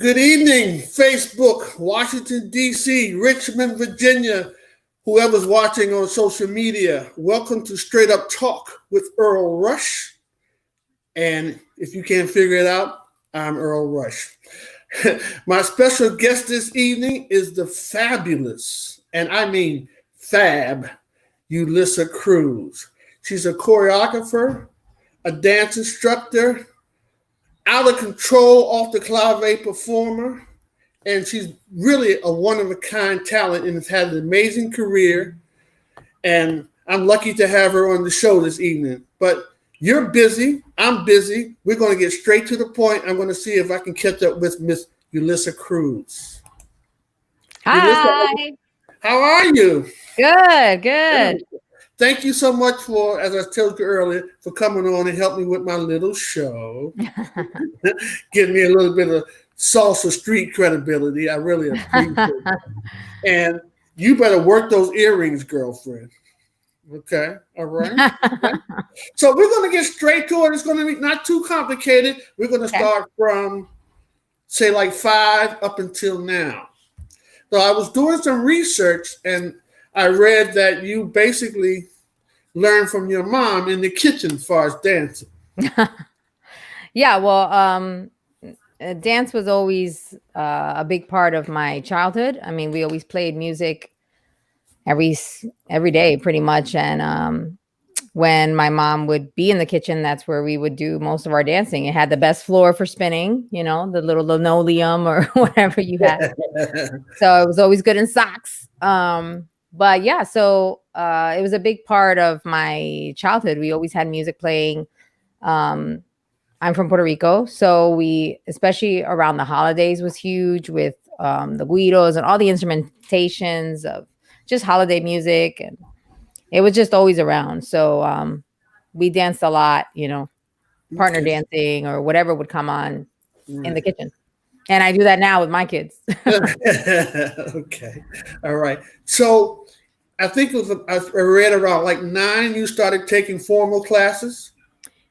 Good evening, Facebook, Washington, D.C., Richmond, Virginia, whoever's watching on social media. Welcome to Straight Up Talk with Earl Rush. And if you can't figure it out, I'm Earl Rush. My special guest this evening is the fabulous, and I mean fab, Julissa Cruz. She's a choreographer, a dance instructor, out of control off the clave performer, and she's really a one-of-a-kind talent and has had an amazing career, and I'm lucky to have her on the show this evening. But you're busy, I'm busy. We're going to get straight to the point. I'm going to see if I can catch up with Miss Julissa Cruz. Hi. Julissa, how are you? Good. Thank you so much for, as I told you earlier, for coming on and helping me with my little show. Give me a little bit of salsa street credibility. I really appreciate it. And you better work those earrings, girlfriend. Okay, all right. Okay. So we're going to get straight to it. It's going to be not too complicated. We're going to start from, say, like 5 up until now. So I was doing some research, and I read that you basically learned from your mom in the kitchen as far as dancing. Yeah, well, dance was always a big part of my childhood. I mean, we always played music every day pretty much. And when my mom would be in the kitchen, that's where we would do most of our dancing. It had the best floor for spinning, you know, the little linoleum or whatever you had. So it was always good in socks. But yeah, so it was a big part of my childhood. We always had music playing. I'm from Puerto Rico, so we, especially around the holidays, was huge with the guidos and all the instrumentations of just holiday music, and it was just always around. So we danced a lot, you know, partner dancing or whatever would come on in the kitchen. And I do that now with my kids. Okay. All right. So I think it was, I read around like 9, you started taking formal classes.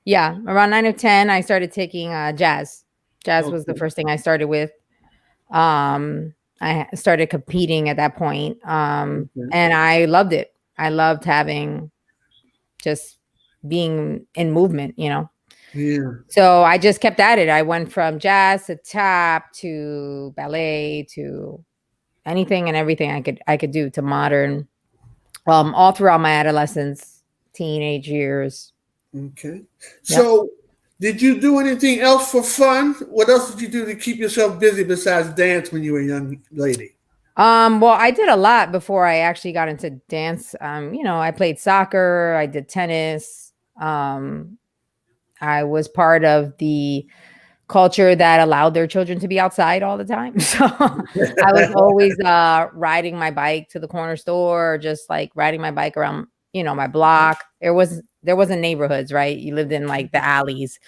Yeah. Around 9 or 10, I started taking jazz. Jazz was the first thing I started with. I started competing at that point. And I loved it. I loved having just being in movement, you know. Yeah. So I just kept at it. I went from jazz to tap to ballet to anything and everything I could do, to modern, all throughout my adolescence, teenage years. Okay. So did you do anything else for fun? What else did you do to keep yourself busy besides dance when you were a young lady? Well, I did a lot before I actually got into dance. You know, I played soccer, I did tennis. I was part of the culture that allowed their children to be outside all the time. So I was always riding my bike to the corner store, just like riding my bike around, you know, my block. There wasn't neighborhoods, right? You lived in like the alleys.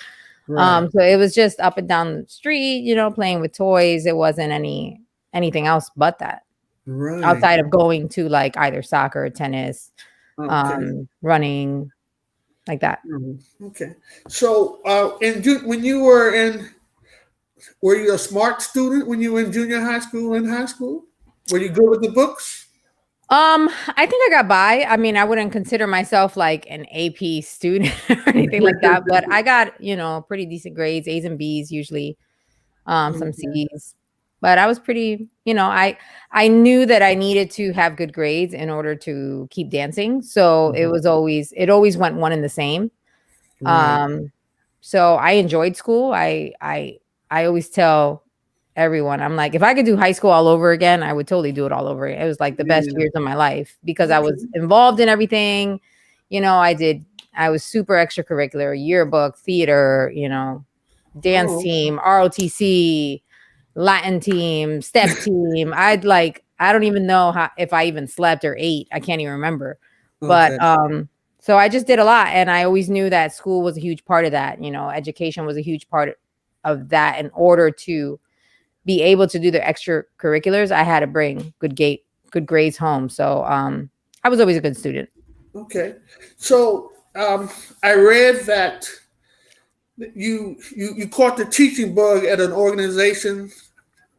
Right. So it was just up and down the street, you know, playing with toys. It wasn't anything else but that. Right. Outside of going to like either soccer or tennis, running, like that. Okay. So when you were you a smart student when you were in junior high school and high school? Were you good with the books? I think I got by. I mean, I wouldn't consider myself like an AP student or anything like that, but I got, you know, pretty decent grades, A's and B's usually, some C's. But I was pretty, you know, I knew that I needed to have good grades in order to keep dancing. So it always went one and the same. Right. So I enjoyed school. I always tell everyone, I'm like, if I could do high school all over again, I would totally do it all over again. It was like the best years of my life because I was involved in everything. You know, I was super extracurricular, yearbook, theater, you know, dance team, ROTC, Latin team, step team. I don't even know if I even slept or ate. I can't even remember. But so I just did a lot, and I always knew that school was a huge part of that. You know, education was a huge part of that. In order to be able to do the extracurriculars, I had to bring good grades home. So I was always a good student. Okay, so I read that you caught the teaching bug at an organization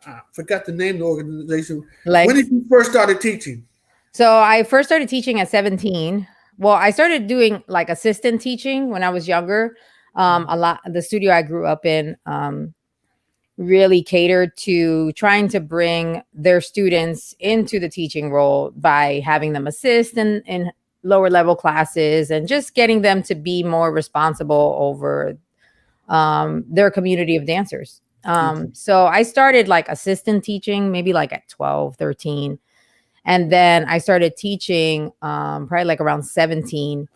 I forgot the name of the organization. When Leggz. did you first started teaching? So I first started teaching at 17. Well, I started doing like assistant teaching when I was younger. The studio I grew up in really catered to trying to bring their students into the teaching role by having them assist in lower level classes and just getting them to be more responsible over their community of dancers. So I started like assistant teaching maybe like at 12, 13. And then I started teaching probably like around 17.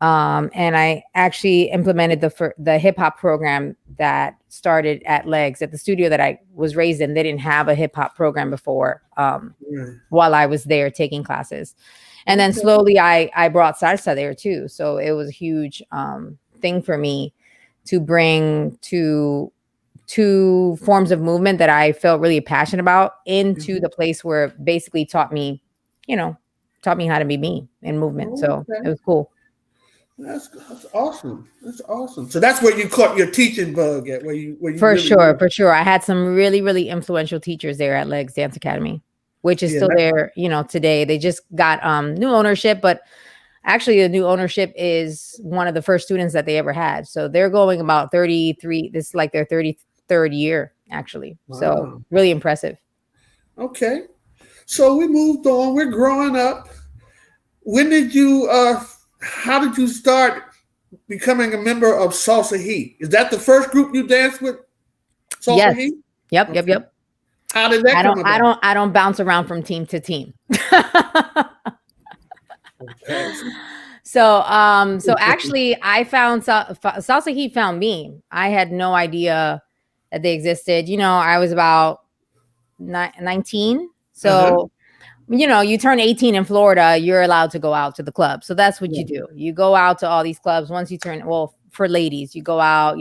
And I actually implemented the hip hop program that started at Leggz, at the studio that I was raised in. They didn't have a hip hop program before while I was there taking classes. And then slowly I brought salsa there too. So it was a huge thing for me to bring two forms of movement that I felt really passionate about into the place where it basically taught me how to be me in movement. So it was cool. That's awesome. That's awesome. So that's where you caught your teaching bug at, where you For really sure. I had some really, really influential teachers there at Leggz Dance Academy, which is still there, today. They just got new ownership, but actually the new ownership is one of the first students that they ever had. So they're going about 33. This is like their 33rd year, actually. Wow. So really impressive. Okay. So we moved on. We're growing up. When did you how did you start becoming a member of Salsa Heat? Is that the first group you danced with? Salsa Heat? Yep. How did that come about? I don't bounce around from team to team. So actually I found Salsa Heat found me. I had no idea that they existed. I was about 19. So you turn 18 in Florida, you're allowed to go out to the club. So that's what you do. You go out to all these clubs once you turn, for ladies, you go out,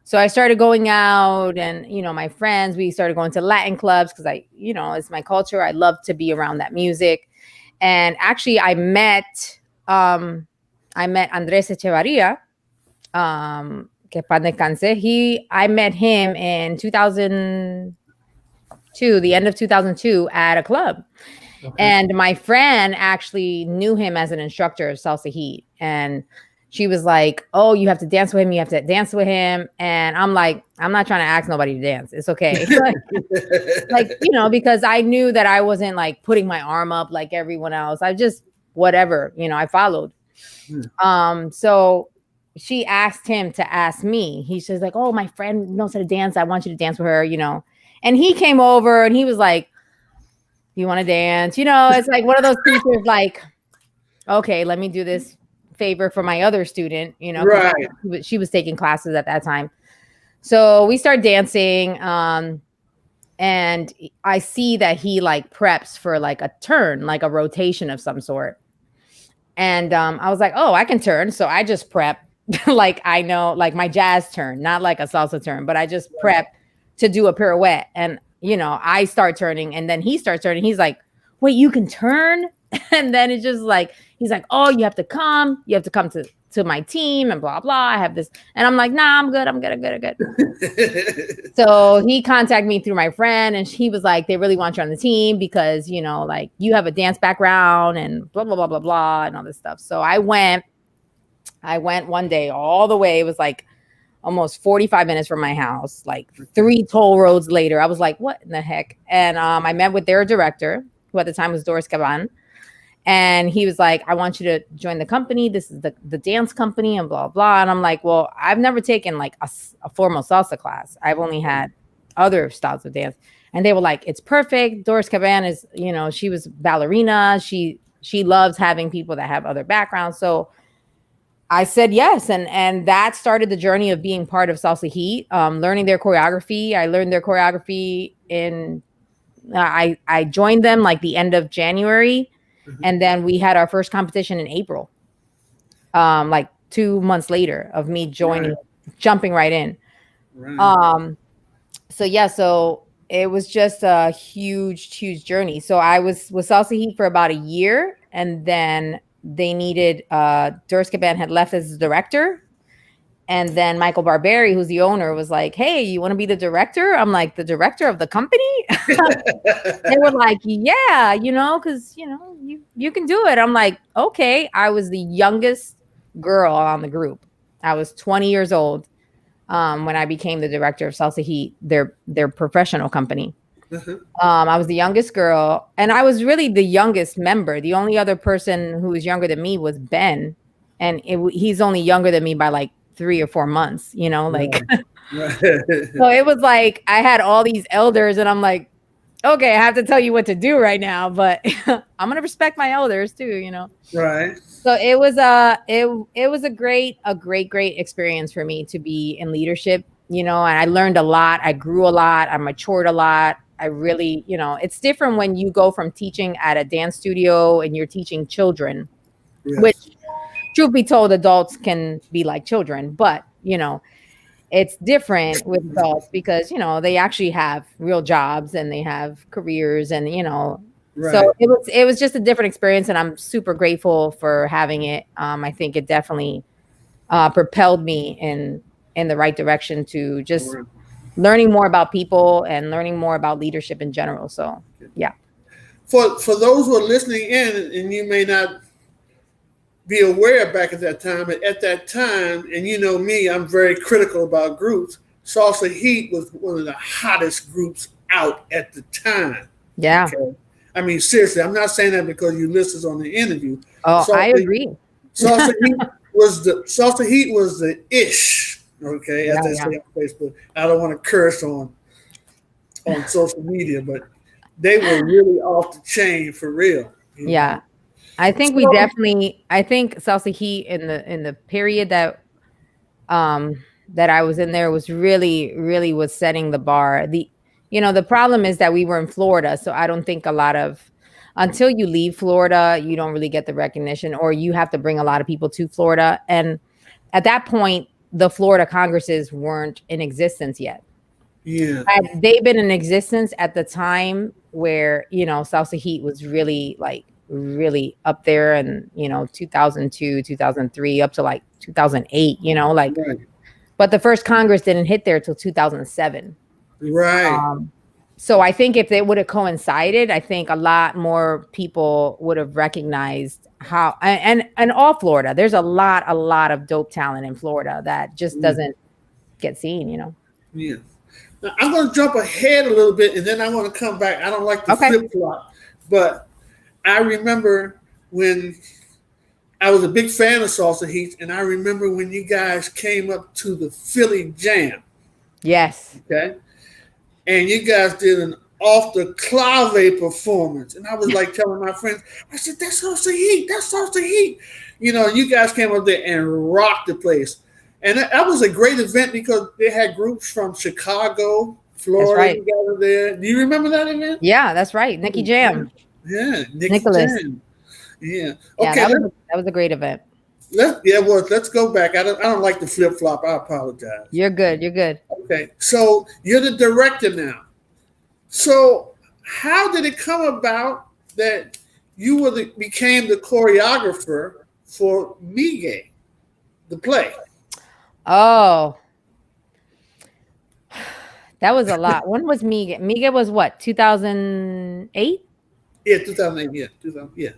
So I started going out and, my friends, we started going to Latin clubs because it's my culture. I love to be around that music. And actually I met Andres Echevarria, que pan descanse. I met him in 2002, the end of 2002 at a club. Okay. And my friend actually knew him as an instructor of Salsa Heat. And she was like, oh, you have to dance with him. You have to dance with him. And I'm like, I'm not trying to ask nobody to dance. It's okay. Because I knew that I wasn't like putting my arm up like everyone else. I just, whatever, I followed. So she asked him to ask me. He's just like, oh, my friend knows how to dance. I want you to dance with her, And he came over and he was like, you want to dance? It's like one of those teachers like, okay, let me do this favor for my other student, Right. She was taking classes at that time. So we start dancing. And I see that he like preps for like a turn, like a rotation of some sort. And I was like, oh, I can turn. So I just prep like I know, like my jazz turn, not like a salsa turn, but I just prep to do a pirouette. And, I start turning and then he starts turning. He's like, wait, you can turn? And then it's just like, he's like, oh, you have to come to my team and blah, blah. I have this. And I'm like, nah, I'm good. So he contacted me through my friend and he was like, they really want you on the team because, like you have a dance background and blah, blah, blah, blah, blah, and all this stuff. So I went one day all the way. It was like almost 45 minutes from my house, like 3 toll roads later. I was like, what in the heck? And I met with their director, who at the time was Doris Caban. And he was like, I want you to join the company. This is the dance company and blah, blah. And I'm like, well, I've never taken like a formal salsa class. I've only had other styles of dance. And they were like, it's perfect. Doris Caban is, she was ballerina. She loves having people that have other backgrounds. So I said yes. And that started the journey of being part of Salsa Heat, learning their choreography. I learned their choreography I joined them like the end of January. And then we had our first competition in April, like 2 months later of me joining, jumping right in. Right. So it was just a huge, huge journey. So I was with Salsa Heat for about a year, and then they needed Doris Caban had left as the director, And then Michael Barberi, who's the owner, was like, "Hey, you want to be the director?" I'm like, "The director of the company?" They were like, "Yeah, because you can do it." I'm like, "Okay." I was the youngest girl on the group. I was 20 years old when I became the director of Salsa Heat, their professional company. I was the youngest girl, and I was really the youngest member. The only other person who was younger than me was Ben, and he's only younger than me by like 3 or 4 months, like. Right. So it was like I had all these elders, and I'm like, okay, I have to tell you what to do right now, but I'm gonna respect my elders too, Right. So it was a great experience for me to be in leadership, and I learned a lot. I grew a lot. I matured a lot. I really, it's different when you go from teaching at a dance studio and you're teaching children, Yes. which, truth be told, adults can be like children, but it's different with adults because they actually have real jobs and they have careers, and Right. so it was just a different experience, and I'm super grateful for having it. I think it definitely propelled me in the right direction to just learning more about people and learning more about leadership in general. So yeah. For those who are listening in, and you may not be aware back at that time, but at that time, and me, I'm very critical about groups. Salsa Heat was one of the hottest groups out at the time. Yeah. Okay? I mean, seriously, I'm not saying that because you listened on the interview. Oh, I agree. Salsa Heat was the ish. Okay, as they say on Facebook. I don't want to curse on social media, but they were really off the chain for real. Yeah. I think I think Salsa Heat in the period that I was in there was really was setting the bar. The problem is that we were in Florida, so I don't think until you leave Florida, you don't really get the recognition, or you have to bring a lot of people to Florida. And at that point, the Florida Congresses weren't in existence yet. Yeah. Had they been in existence at the time where, Salsa Heat was really up there, and 2002, 2003 up to like 2008, Right. But the first Congress didn't hit there till 2007. Right. So I think if they would have coincided, I think a lot more people would have recognized how, and all Florida, there's a lot of dope talent in Florida that just doesn't get seen, Yeah. Now, I'm going to jump ahead a little bit, and then I want to come back. I don't like the flip-flop, but I remember when I was a big fan of Salsa Heat, and I remember when you guys came up to the Philly Jam. Yes. Okay. And you guys did an off the clave performance. And I was like telling my friends, I said, that's Salsa Heat. That's Salsa Heat. You guys came up there and rocked the place. And that was a great event because they had groups from Chicago, Florida. That's right. You guys were there. Do you remember that event? Yeah, that's right. Nicky Jam. Yeah, Nicholas. Jam. Yeah. Okay. Yeah, that was a great event. Let's go back. I don't like the flip flop. I apologize. You're good. Okay. So you're the director now. So how did it come about that you became the choreographer for Miguel, the play? Oh, that was a lot. When was Miguel? Miguel was what? 2008? Yeah, 2008. Yeah, 2000. Yeah.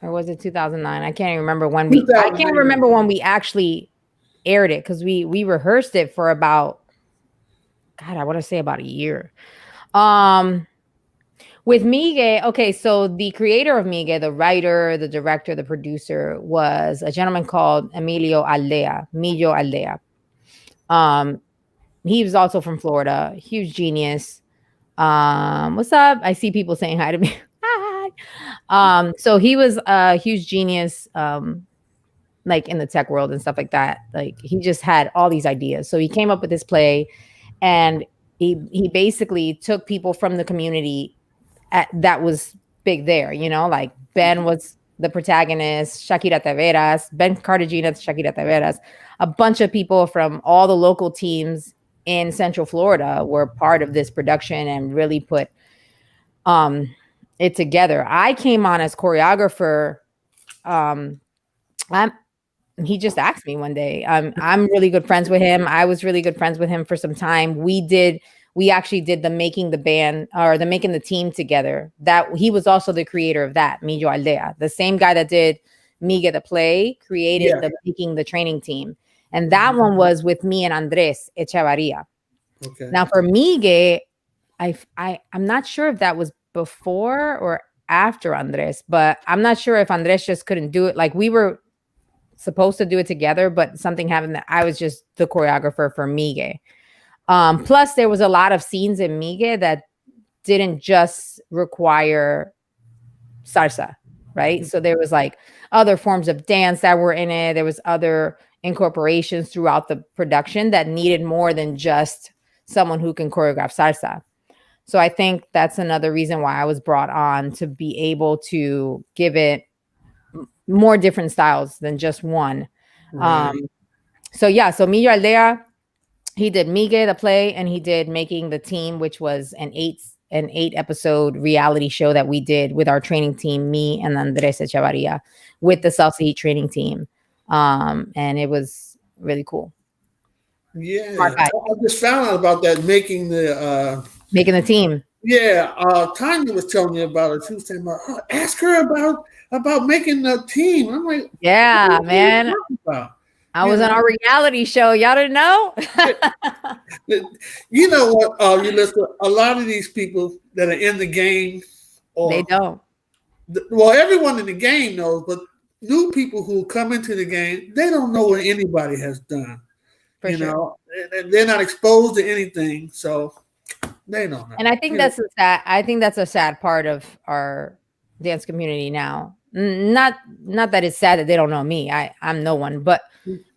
Or was it 2009? I can't even remember when I can't remember when we actually aired it, because we rehearsed it for about, God, I want to say about a year. With Miguel, okay, so the creator of Miguel, the writer, the director, the producer, was a gentleman called Emilio Aldea. He was also from Florida, huge genius. What's up? I see people saying hi to me. Hi. So he was a huge genius, like in the tech world and stuff like that. Like he just had all these ideas. So he came up with this play, and he basically took people from the community that was big there, like Ben was the protagonist, Shakira Taveras, Ben Cartagena, Shakira Taveras, a bunch of people from all the local teams in Central Florida were part of this production and really put it together. I came on as choreographer. he just asked me one day. I'm really good friends with him. I was really good friends with him for some time. We actually did the making the band or the making the team together. That he was also the creator of that, Millo Aldea. The same guy that did Migue the play created the making the training team. And that one was with me and Andres Echevarria. Okay. Now for Migue, I'm not sure if that was before or after Andres, but I'm not sure if Andres just couldn't do it. Like we were supposed to do it together, but something happened that I was just the choreographer for Migue. Plus there was a lot of scenes in Migue that didn't just require salsa, right? So there was like other forms of dance that were in it. There was other incorporations throughout the production that needed more than just someone who can choreograph salsa. So I think that's another reason why I was brought on, to be able to give it more different styles than just one. Right. So Millo Aldea, he did Migue the play, and he did Making the Team, which was an 8 episode reality show that we did with our training team, me and Andres Echevarria, with the Salsa Heat training team. And it was really cool. Yeah, I just found out about that making the team. Yeah, Tanya was telling me about it. She was saying about, ask her about making the team. I'm like, yeah, man. I was on our reality show. Y'all didn't know? You know what? You listen. A lot of these people that are in the game, they don't. Well, everyone in the game knows, but new people who come into the game, they don't know what anybody has done. For you know, and they're not exposed to anything, so they don't know. And I think that's a sad part of our dance community now. Not that it's sad that they don't know me. I'm no one, but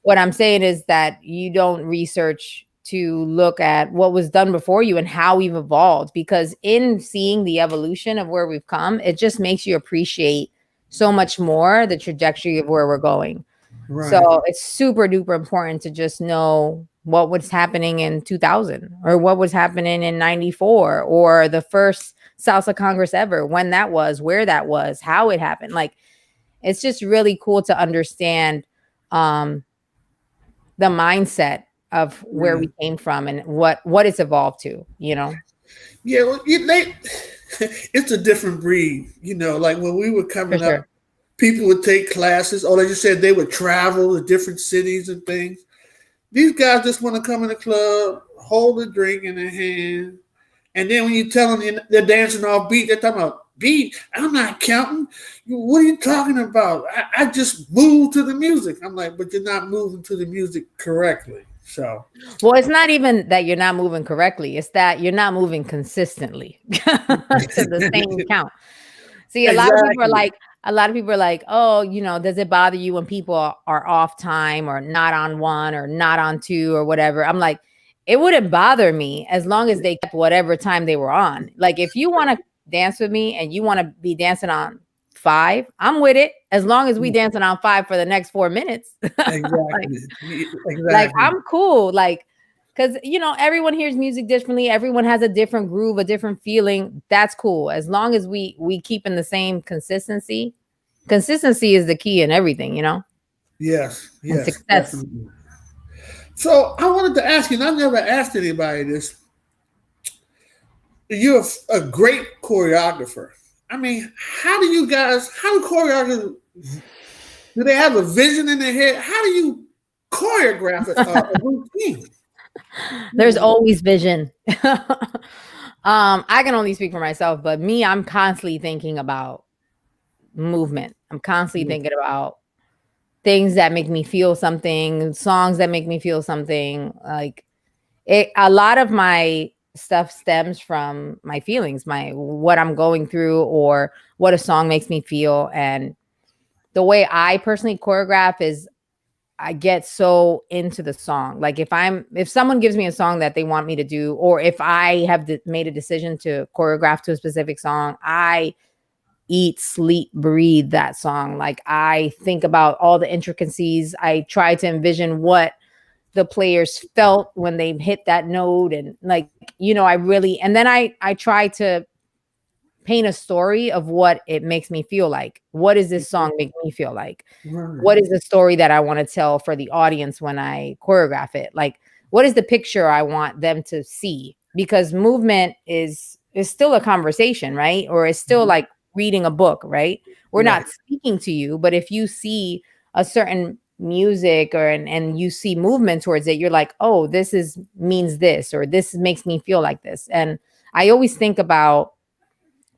what I'm saying is that you don't research to look at what was done before you and how we've evolved, because in seeing the evolution of where we've come, it just makes you appreciate so much more the trajectory of where we're going. Right. So it's super duper important to just know what was happening in 2000 or what was happening in 94 or the first Salsa Congress ever, when that was, where that was, how it happened. Like, it's just really cool to understand the mindset of where we came from and what it's evolved to, you know? Yeah, well, it's a different breed, you know, like when we were coming up, people would take classes, or like you said, they would travel to different cities and things. These guys just want to come in the club, hold a drink in their hand, and then when you tell them they're dancing off beat, they're talking about beat. I'm not counting. What are you talking about? I just move to the music. I'm like, but you're not moving to the music correctly. So, well, it's not even that you're not moving correctly. It's that you're not moving consistently to the same count. See, a lot of people are like, oh, you know, does it bother you when people are off time or not on one or not on two or whatever? I'm like, it wouldn't bother me as long as they kept whatever time they were on. Like, if you want to dance with me and you want to be dancing on 5, I'm with it, as long as we dancing on 5 for the next 4 minutes. Exactly. Like, I'm cool. Like, because, you know, everyone hears music differently. Everyone has a different groove, a different feeling. That's cool. As long as we keep in the same consistency. Consistency is the key in everything, you know? Yes. And success. Definitely. So I wanted to ask you, and I've never asked anybody this. You're a great choreographer. I mean, how do choreographers, do they have a vision in their head? How do you choreograph a routine? There's always vision. I can only speak for myself, but me, I'm constantly thinking about movement. I'm constantly thinking about things that make me feel something, songs that make me feel something. Like, a lot of my stuff stems from my feelings, what I'm going through, or what a song makes me feel. And the way I personally choreograph is I get so into the song. Like, if someone gives me a song that they want me to do, or if I have made a decision to choreograph to a specific song, I eat, sleep, breathe that song. Like, I think about all the intricacies. I try to envision what the players felt when they hit that note. And like, you know, and then I try to paint a story of what it makes me feel like. What does this song make me feel like? What is the story that I want to tell for the audience when I choreograph it? Like, what is the picture I want them to see? Because movement is still a conversation, right? Or it's still like reading a book, right? We're not speaking to you, but if you see a certain music and you see movement towards it, you're like, oh, this means this, or this makes me feel like this. And I always think about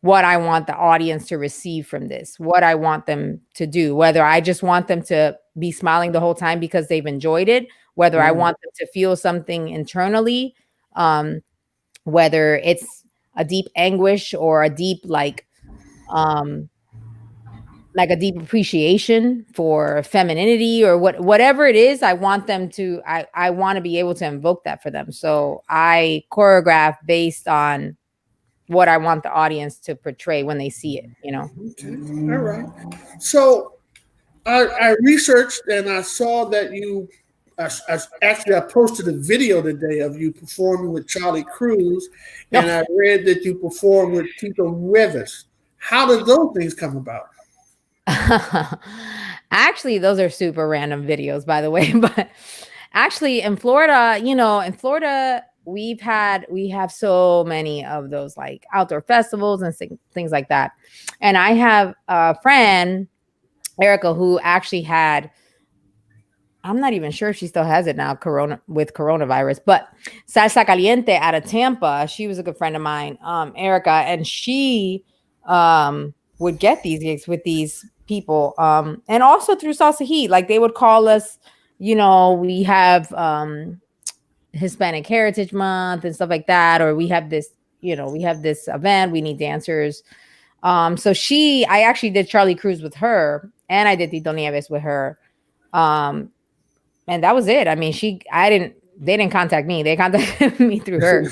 what I want the audience to receive from this, what I want them to do, whether I just want them to be smiling the whole time because they've enjoyed it, whether I want them to feel something internally, whether it's a deep anguish or a deep like a deep appreciation for femininity or whatever it is. I want them to, I want to be able to invoke that for them. So I choreograph based on what I want the audience to portray when they see it, you know? Okay. All right. So I researched and I saw that I posted a video today of you performing with Charlie Cruz, and I read that you performed with Tito Rivas. How did those things come about? Actually, those are super random videos, by the way. But actually, in Florida, we have so many of those like outdoor festivals and things like that. And I have a friend, Erica, who actually had, I'm not even sure if she still has it now, coronavirus, but Salsa Caliente out of Tampa. She was a good friend of mine, Erica, and she would get these gigs with these people, and also through Salsa Heat. Like they would call us, we have Hispanic Heritage Month and stuff like that, or we have this event, we need dancers. So I actually did Charlie Cruz with her, and I did Tito Nieves with her. And that was it. I mean, they didn't contact me. They contacted me through her,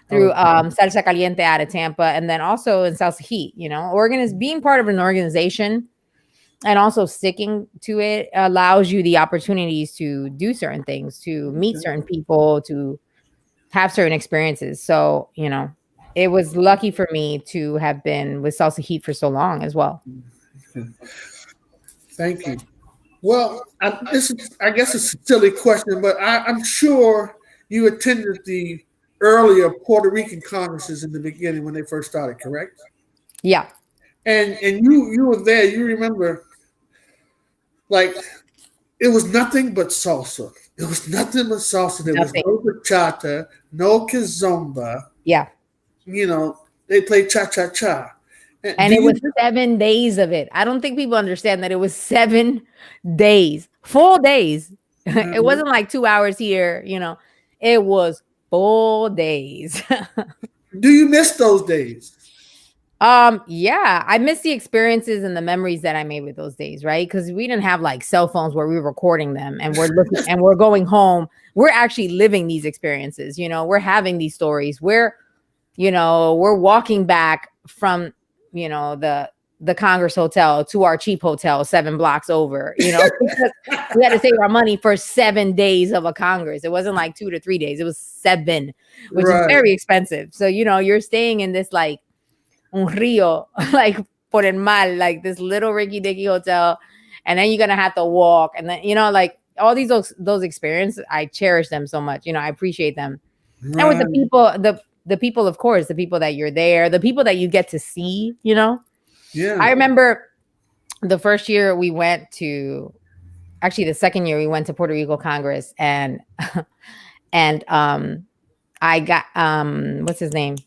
through Salsa Caliente out of Tampa. And then also in Salsa Heat, being part of an organization and also sticking to it allows you the opportunities to do certain things, to meet certain people, to have certain experiences. So, it was lucky for me to have been with Salsa Heat for so long as well. Thank you. Well, I guess it's a silly question, but I'm sure you attended the earlier Puerto Rican congresses in the beginning when they first started, correct? Yeah. And you were there. You remember, like, it was nothing but salsa. It was nothing but salsa. There was no bachata, no kizomba. Yeah. They played cha-cha-cha. And it was 7 days of it. I don't think people understand that it was 7 days, full days. Mm-hmm. It wasn't like 2 hours here, it was full days. Do you miss those days? Yeah, I miss the experiences and the memories that I made with those days, right? Because we didn't have like cell phones where we were recording them and we're looking and we're going home. We're actually living these experiences, we're having these stories. We're walking back from the Congress Hotel to our cheap hotel 7 blocks over, because we had to save our money for 7 days of a Congress. It wasn't like 2 to 3 days. It was 7, which is very expensive. So, you're staying in this like un rio, like por el mar, like this little ricky dicky hotel. And then you're going to have to walk. And then, like all those experiences, I cherish them so much. I appreciate them. Right. And with the people, the people, of course, the people that you're there, the people that you get to see, Yeah. I remember the first year we went to, actually the second year we went to Puerto Rico Congress, and I got, what's his name?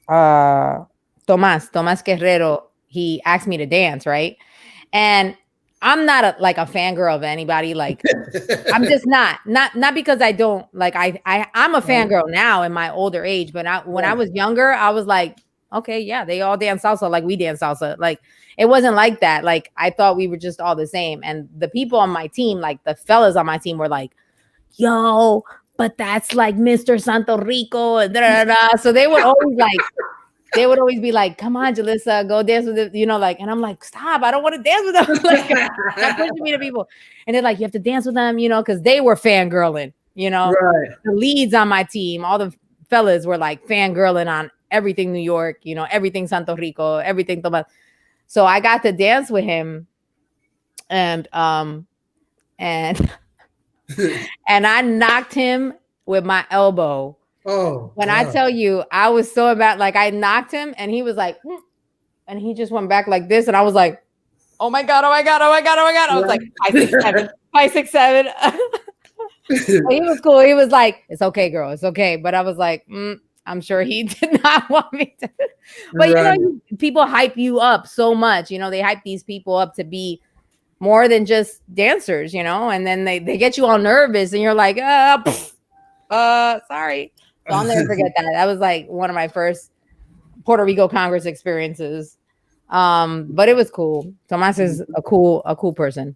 Tomas Guerrero. He asked me to dance, right? And I'm not a fangirl of anybody. Like, I'm just not because I don't like, I'm a fangirl now in my older age, but when I was younger, I was like, okay, yeah, they all dance salsa like we dance salsa. Like, it wasn't like that. Like, I thought we were just all the same. And the people on my team, like the fellas on my team, were like, yo, but that's like Mr. Santo Rico. And da, da, da. So they would always be like, come on, Julissa, go dance with it, and I'm like, stop, I don't want to dance with them. Like, stop pushing me to people. And they're like, you have to dance with them, because they were fangirling, Right. The leads on my team, all the fellas were like fangirling on everything New York, you know, everything Santo Rico, everything Tomas. So I got to dance with him, and and I knocked him with my elbow. Oh, when God. I tell you, I was so bad, like I knocked him and he was like, and he just went back like this, and I was like, oh my God, oh my God, oh my God, oh my God. I was like 5'6'7", 5'6'7". He was cool. He was like, it's okay, girl, it's okay. But I was like, I'm sure he did not want me to. But Right. you know, people hype you up so much. You know, they hype these people up to be more than just dancers, you know, and then they get you all nervous and you're like, sorry. So I'll never forget that. That was like one of my first Puerto Rico Congress experiences. But it was cool. Tomas is a cool person.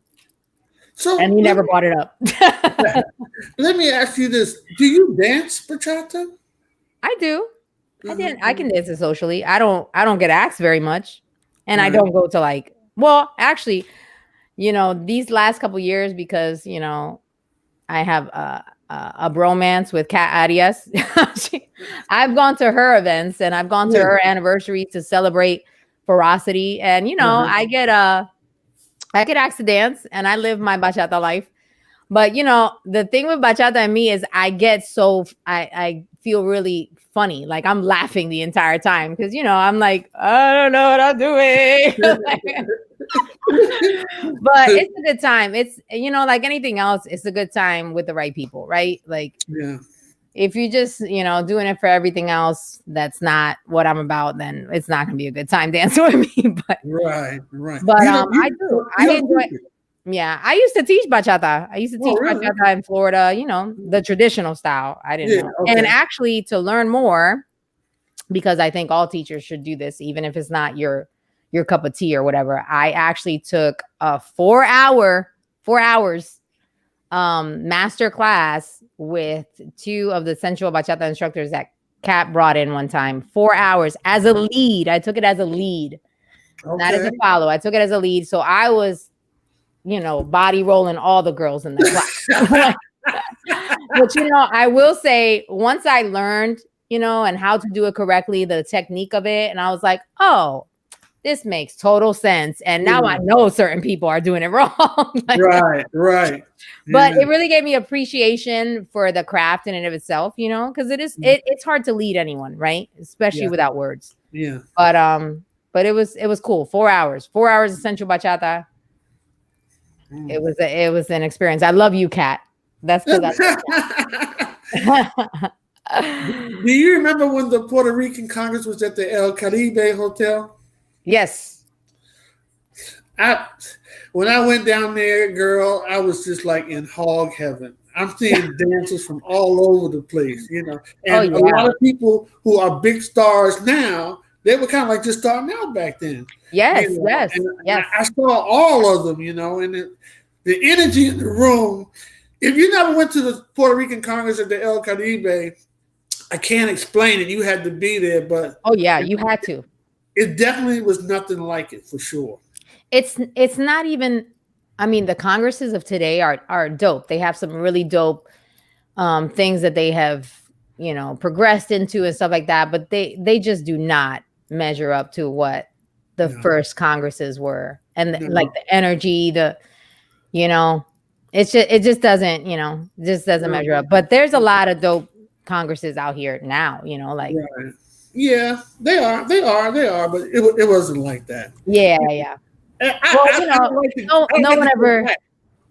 So and he never brought it up. Let me ask you this. Do you dance bachata? I do. I can dance it socially. I don't get asked very much. And I don't go to like, well, actually, you know, these last couple years, because, you know, I have a bromance with Kat Arias. I've gone to her events and I've gone to her anniversaries to celebrate Ferocity. And, you know, I get asked to dance and I live my bachata life. But, you know, the thing with bachata and me is I feel really funny. Like I'm laughing the entire time because, you know, I'm like, I don't know what I'm doing. But it's a good time. It's, you know, like anything else, it's a good time with the right people, right? Like, if you just, you know, doing it for everything else that's not what I'm about, then it's not going to be a good time dancing with me. But right. But I do. I enjoy. Yeah, I used to teach bachata. I used to teach bachata in Florida. You know, the traditional style. I didn't know. Okay. And actually, to learn more, because I think all teachers should do this, even if it's not your cup of tea or whatever. I actually took a 4 hours master class with 2 of the sensual bachata instructors that Kat brought in one time. 4 hours as a lead. I took it as a lead. Not as a follow. I took it as a lead. So I was, you know, body rolling all the girls in the class. But, you know, I will say once I learned, you know, and how to do it correctly, the technique of it. And I was like, oh, this makes total sense. And now I know certain people are doing it wrong. Like, right. But it really gave me appreciation for the craft in and of itself, you know, because it's hard to lead anyone, right? Especially without words. Yeah. But it was cool. 4 hours of sensual bachata. It was an experience. I love you, Kat. That's because Do you remember when the Puerto Rican Congress was at the El Caribe Hotel? Yes. When I went down there, girl, I was just like in hog heaven. I'm seeing dancers from all over the place, you know. And a lot of people who are big stars now, they were kind of like just starting out back then. Yes, you know? yes. I saw all of them, you know, and the energy in the room. If you never went to the Puerto Rican Congress at the El Caribe, I can't explain it. You had to be there, but you had to. It definitely was nothing like it, for sure. It's not even. I mean, the congresses of today are dope. They have some really dope things that they have, you know, progressed into and stuff like that. But they just do not measure up to what the first congresses were, and like the energy, you know, it just doesn't, you know, just doesn't measure up. But there's a lot of dope congresses out here now, you know, like. Yeah, they are, but it wasn't like that. Yeah. No one ever.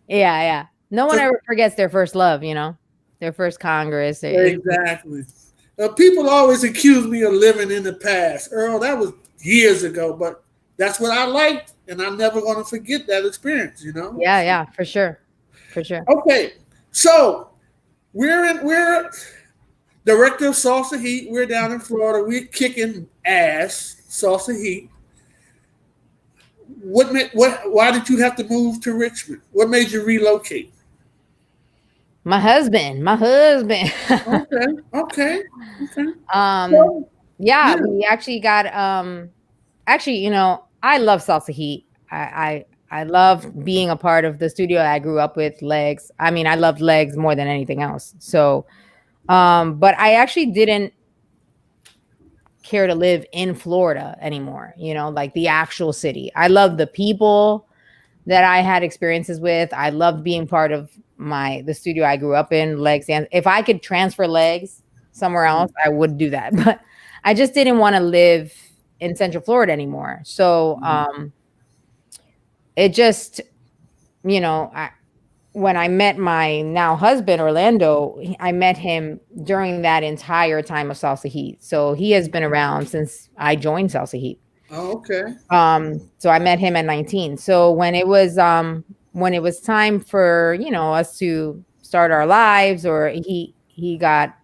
Yeah. No one ever forgets their first love, you know, their first Congress. Exactly. People always accuse me of living in the past. Earl, that was years ago, but that's what I liked, and I'm never going to forget that experience, you know? Yeah, for sure. Okay, so we're director of Salsa Heat. We're down in Florida. We're kicking ass, Salsa Heat. Why did you have to move to Richmond? What made you relocate? My husband. Okay. We actually got actually, you know, I love Salsa Heat. I love being a part of the studio I grew up with, Leggz. I mean, I loved Leggz more than anything else. So but I actually didn't care to live in Florida anymore, like the actual city. I love the people that I had experiences with. I loved being part of the studio I grew up in, Leggz Dance. If I could transfer Leggz somewhere else, I would do that. But I just didn't want to live in Central Florida anymore. So it just, when I met my now husband, Orlando, I met him during that entire time of Salsa Heat. So he has been around since I joined Salsa Heat. Oh, okay. So I met him at 19. So when it was time for, us to start our lives, or he got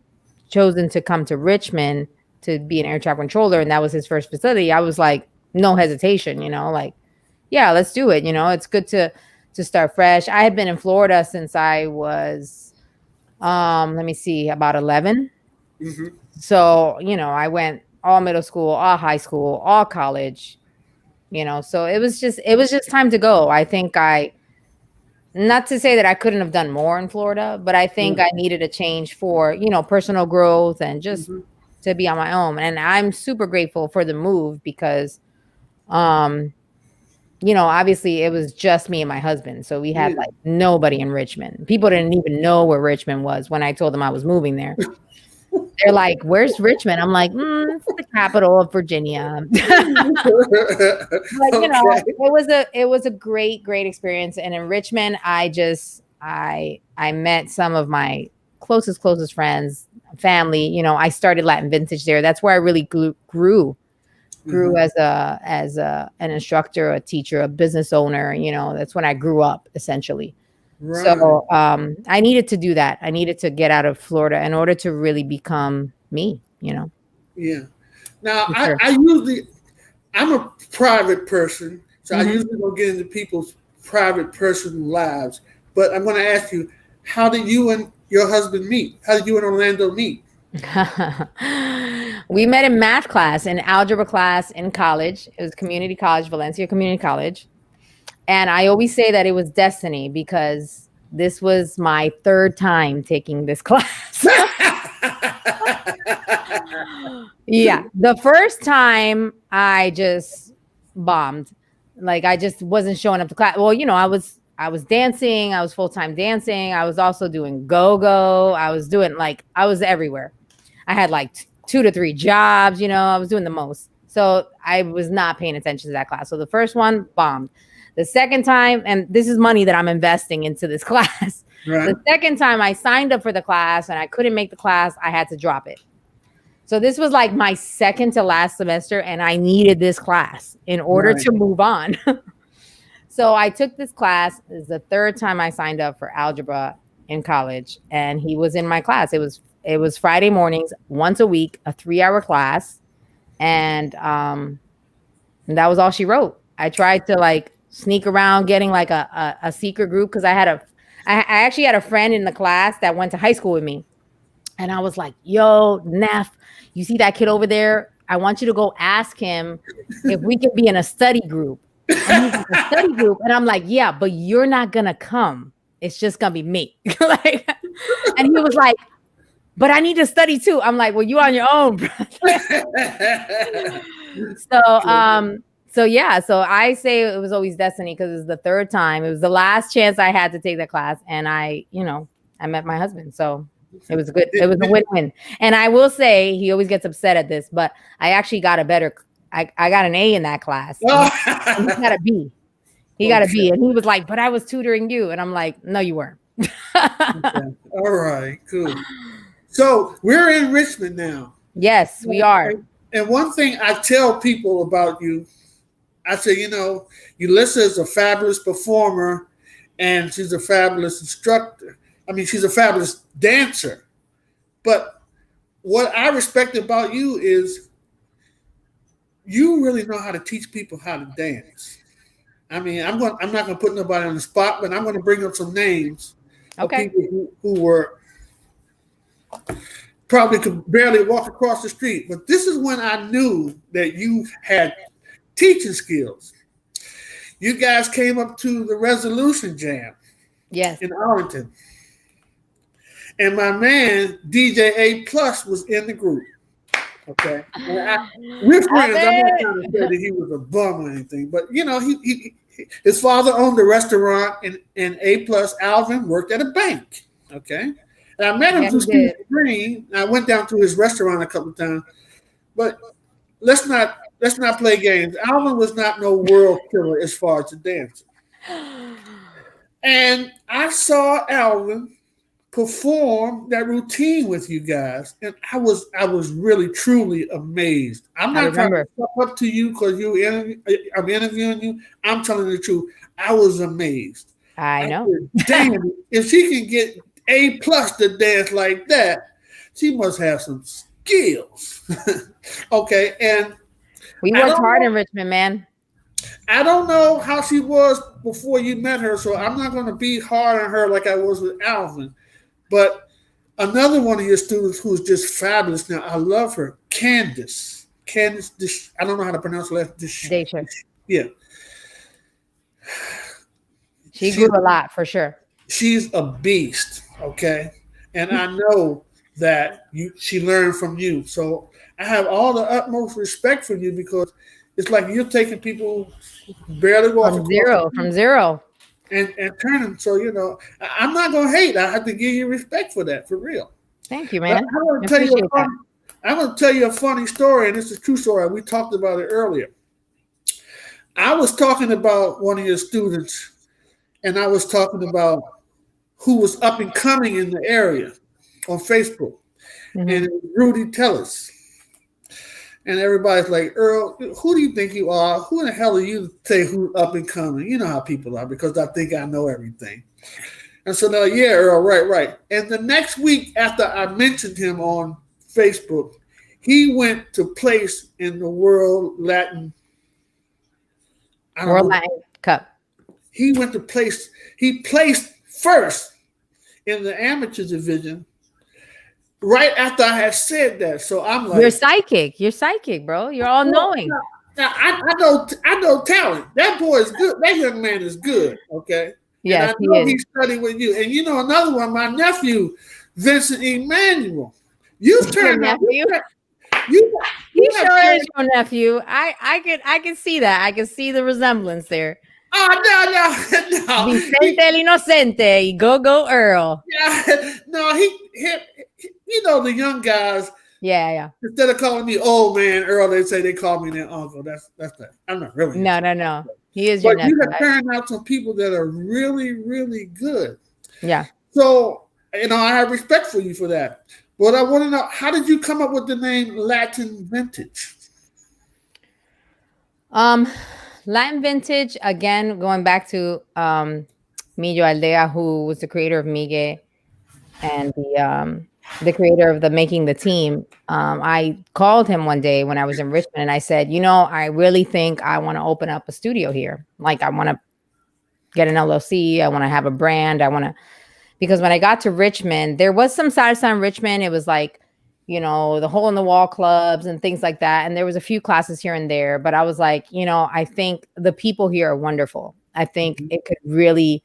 chosen to come to Richmond to be an air traffic controller, and that was his first facility, I was like, no hesitation, like, yeah, let's do it. It's good to start fresh. I had been in Florida since I was, about 11. Mm-hmm. So, I went all middle school, all high school, all college, so it was just time to go. I think not to say that I couldn't have done more in Florida, but I think I needed a change for, personal growth and just to be on my own. And I'm super grateful for the move because, obviously it was just me and my husband. So we had like nobody in Richmond. People didn't even know where Richmond was when I told them I was moving there. They're like, "Where's Richmond?" I'm like, "It's the capital of Virginia." But, it was a great experience. And in Richmond, I met some of my closest friends, family. I started Latin Vintage there. That's where I really grew as an instructor, a teacher, a business owner. That's when I grew up essentially. Right. So I needed to do that. I needed to get out of Florida in order to really become me, Yeah. Now, sure. I'm a private person, so I usually don't get into people's private personal lives. But I'm going to ask you, how did you and your husband meet? How did you and Orlando meet? We met in math class, in algebra class in college. It was community college, Valencia Community College. And I always say that it was destiny because this was my third time taking this class. Yeah. The first time I just bombed. Like I just wasn't showing up to class. Well, I was dancing. I was full-time dancing. I was also doing go-go. I was everywhere. I had like 2 to 3 jobs, I was doing the most. So I was not paying attention to that class. So the first one bombed. The second time, and this is money that I'm investing into this class. Right. The second time I signed up for the class and I couldn't make the class, I had to drop it. So this was like my second to last semester and I needed this class in order to move on. So I took this class. This is the third time I signed up for algebra in college and he was in my class. It was Friday mornings, once a week, a 3-hour class. And that was all she wrote. I tried to sneak around getting a secret group because I actually had a friend in the class that went to high school with me. And I was like, yo, Neff, you see that kid over there? I want you to go ask him if we can be in a study group. And he's in a study group. And I'm like, yeah, but you're not going to come. It's just going to be me. And he was like, but I need to study too. I'm like, well, you on your own, brother. So I say it was always destiny because it was the third time. It was the last chance I had to take that class. And I met my husband. So it was good. It was a win-win. And I will say he always gets upset at this, but I actually got I got an A in that class. And he got a B. He got a B. And he was like, but I was tutoring you. And I'm like, no, you weren't. Okay. All right, cool. So we're in Richmond now. Yes, we are. And one thing I tell people about you, I say, Julissa is a fabulous performer and she's a fabulous instructor. I mean, she's a fabulous dancer. But what I respect about you is you really know how to teach people how to dance. I mean, I'm not going to put nobody on the spot, but I'm going to bring up some names of people who were probably could barely walk across the street. But this is when I knew that you had teaching skills. You guys came up to the Resolution Jam in Arlington. And my man, DJ A Plus, was in the group. Okay. We're friends. I'm not Alvin. trying to say that he was a bum or anything, but you know, his father owned a restaurant in A plus. Alvin worked at a bank. Okay. And I met him Yeah, through he Steve did. Green. I went down to his restaurant a couple of times, but let's not play games. Alvin was not no world killer as far as the dancing. And I saw Alvin perform that routine with you guys, and I was really truly amazed. I'm I not trying to remember. step up to you because I'm interviewing you. I'm telling the truth. I was amazed. I I know. said, "Damn! If she can get A plus to dance like that, she must have some skills." Okay, and We I worked don't hard know. in Richmond, man. I don't know how she was before you met her, so I'm not going to be hard on her like I was with Alvin. But another one of your students who's just fabulous now, I love her, Candace. Candace, I don't know how to pronounce her last. Daisha. Yeah, She she's grew a lot for sure. she's a beast. Okay, and I know that she learned from you. So I have all the utmost respect for you because it's like you're taking people who barely walk From across the zero. From zero. and turn them. So I'm not gonna hate. I have to give you respect for that, for real. Thank you, But man. I want I to tell you a appreciate that. funny. I'm going to tell you a funny story, and this is a true story. We talked about it earlier. I was talking about one of your students, and I was talking about who was up and coming in the area on Facebook, and Hmm. it was Rudy Tellis. And everybody's like, Earl, who do you think you are? Who in the hell are you to say who's up and coming? You know how people are because I think I know everything. And so now, yeah, Earl, right, right. And the next week after I mentioned him on Facebook, he went to place in the World Latin. I don't World know. Latin Cup. He went to place. He placed first in the amateur division right after I had said that. So I'm You're like, psychic. You're psychic, bro. You're all well, knowing. now I know talent. That boy is good. That young man is good. Okay, and Yes, I he know is. he studied with you. And another one, my nephew, Vincent Emmanuel. You've Your turned out. nephew. You He you have sure is turned. your nephew. I can see that. I can see the resemblance there. Oh no Vicente el Inocente. Go Earl. no the young guys. Yeah, yeah. Instead of calling me old man Earl, they say they call me their uncle. That's that. I'm not really No, into no, it. no. He is your But you nephew. have turned out some people that are really, really good. Yeah. So, I have respect for you for that. But I want to know, how did you come up with the name Latin Vintage? Um, Latin Vintage, again, going back to Millo Aldea, who was the creator of Migue and the creator of the Making the Team. I called him one day when I was in Richmond and I said, I really think I want to open up a studio here. Like, I want to get an LLC. I want to have a brand. Because when I got to Richmond, there was some salsa in Richmond. It was like, the hole in the wall clubs and things like that. And there was a few classes here and there, but I was like, I think the people here are wonderful. I think Mhm. it could really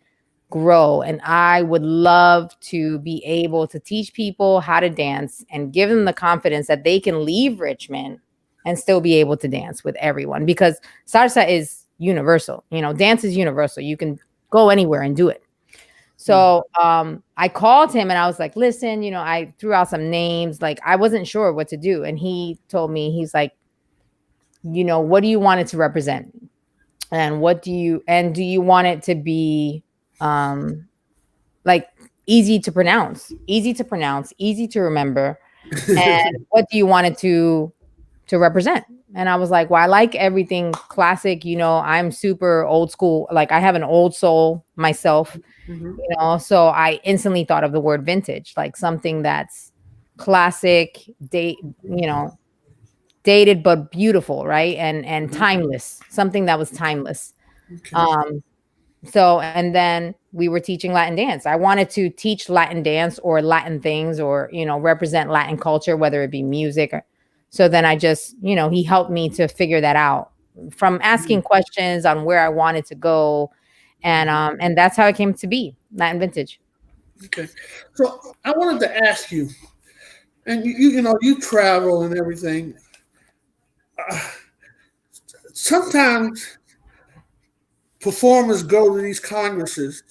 grow. And I would love to be able to teach people how to dance and give them the confidence that they can leave Richmond and still be able to dance with everyone, because salsa is universal. Dance is universal. You can go anywhere and do it. So I called him and I was like, listen, I threw out some names. Like, I wasn't sure what to do. And he told me, he's like, what do you want it to represent? And do you want it to be like easy to pronounce, easy to remember? And what do you want it to represent? And I was like, well, I like everything classic. I'm super old school. Like, I have an old soul myself. Mhm. So I instantly thought of the word vintage, like something that's classic, dated but beautiful, right? And timeless, something that was timeless. Okay. Um, and then we were teaching Latin dance. I wanted to teach Latin dance or Latin things, or, represent Latin culture, whether it be music. So then I just, he helped me to figure that out from asking questions on where I wanted to go. And that's how it came to be, Latin Vintage. Okay. So I wanted to ask you, And you travel and everything. Sometimes performers go to these congresses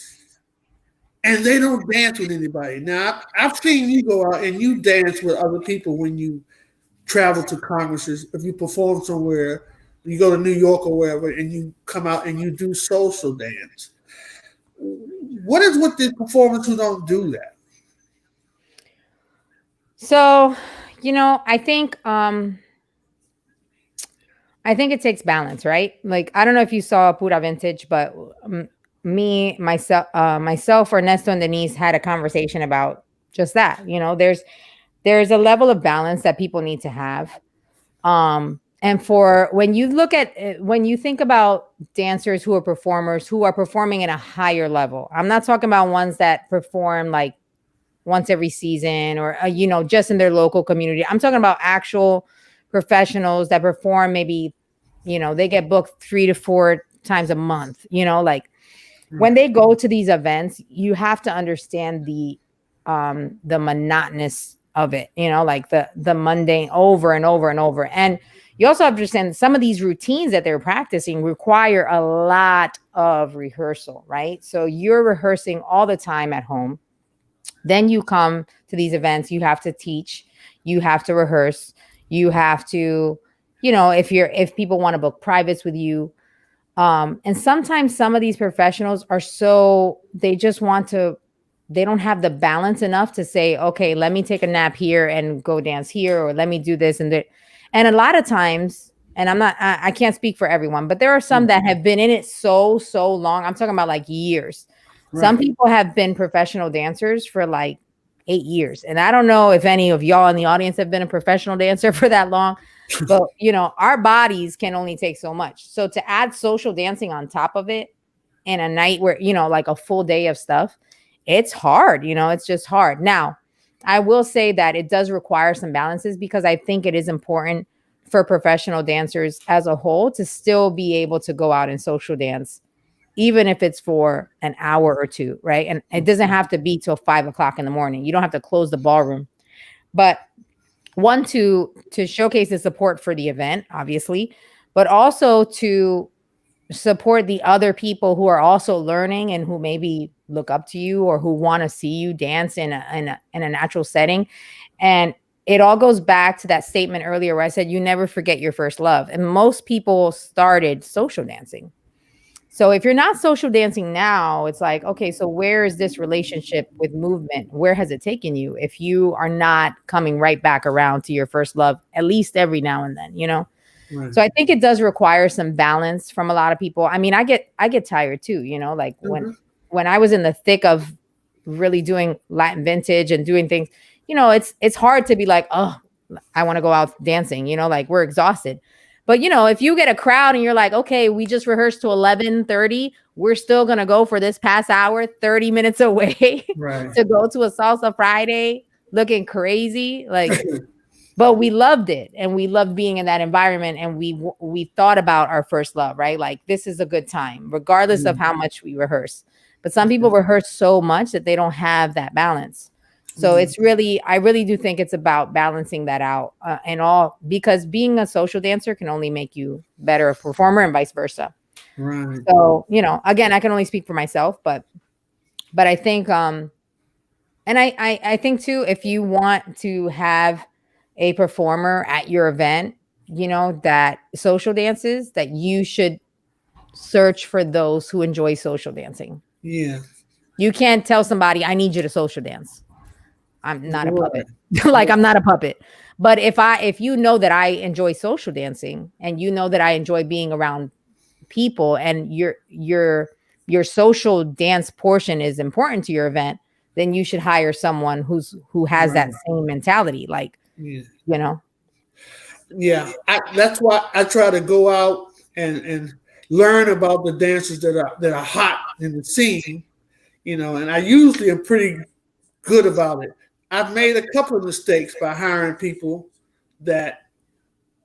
and they don't dance with anybody. Now, I've seen you go out and you dance with other people when you travel to congresses. If you perform somewhere, you go to New York or wherever, and you come out and you do social dance. What is with the performers who don't do that? So, I think it takes balance, right? Like, I don't know if you saw Pura Vintage, but myself, Ernesto, and Denise had a conversation about just that. There's a level of balance that people need to have. And for when you think about dancers who are performers who are performing at a higher level, I'm not talking about ones that perform like once every season or, just in their local community. I'm talking about actual professionals that perform maybe, they get booked 3 to 4 times a month, like when they go to these events, you have to understand the monotonous of it, like the mundane over and over and over. And you also have to understand some of these routines that they're practicing require a lot of rehearsal, right? So you're rehearsing all the time at home. Then you come to these events, you have to teach, you have to rehearse, you have to, if people want to book privates with you. And sometimes some of these professionals are they don't have the balance enough to say, okay, let me take a nap here and go dance here, or let me do this and that. And a lot of times, and I can't speak for everyone, but there are some that have been in it so long. I'm talking about like years. Right. Some people have been professional dancers for like 8 years. And I don't know if any of y'all in the audience have been a professional dancer for that long, but our bodies can only take so much. So to add social dancing on top of it in a night where, like a full day of stuff, it's hard, it's just hard. Now, I will say that it does require some balances, because I think it is important for professional dancers as a whole to still be able to go out and social dance, even if it's for an hour or two, right? And it doesn't have to be till 5 o'clock in the morning. You don't have to close the ballroom, but one, to showcase the support for the event, obviously, but also to support the other people who are also learning and who maybe look up to you or who want to see you dance in a natural setting. And it all goes back to that statement earlier where I said, you never forget your first love. And most people started social dancing. So if you're not social dancing now, it's like, okay, so where is this relationship with movement? Where has it taken you if you are not coming right back around to your first love, at least every now and then, Right. So I think it does require some balance from a lot of people. I mean, I get tired too, like when I was in the thick of really doing Latin vintage and doing things, it's hard to be like, oh, I want to go out dancing, like we're exhausted. But, if you get a crowd and you're like, okay, we just rehearsed to 11:30, we're still going to go for this past hour, 30 minutes away right. to go to a Salsa Friday looking crazy. Like, but we loved it. And we loved being in that environment. And we thought about our first love, right? Like, this is a good time, regardless of how much we rehearse. But some people rehearse so much that they don't have that balance. So it's I really do think it's about balancing that out because being a social dancer can only make you better a performer and vice versa. Right. So, again, I can only speak for myself, but I think, and I think too, if you want to have a performer at your event, that social dances, that you should search for those who enjoy social dancing. Yeah. You can't tell somebody, I need you to social dance. I'm not a puppet. Like, I'm not a puppet. But if you know that I enjoy social dancing and you know that I enjoy being around people and your social dance portion is important to your event, then you should hire someone who has that same mentality. Like, Yeah. That's why I try to go out and learn about the dancers that are hot in the scene, and I usually am pretty good about it. I've made a couple of mistakes by hiring people that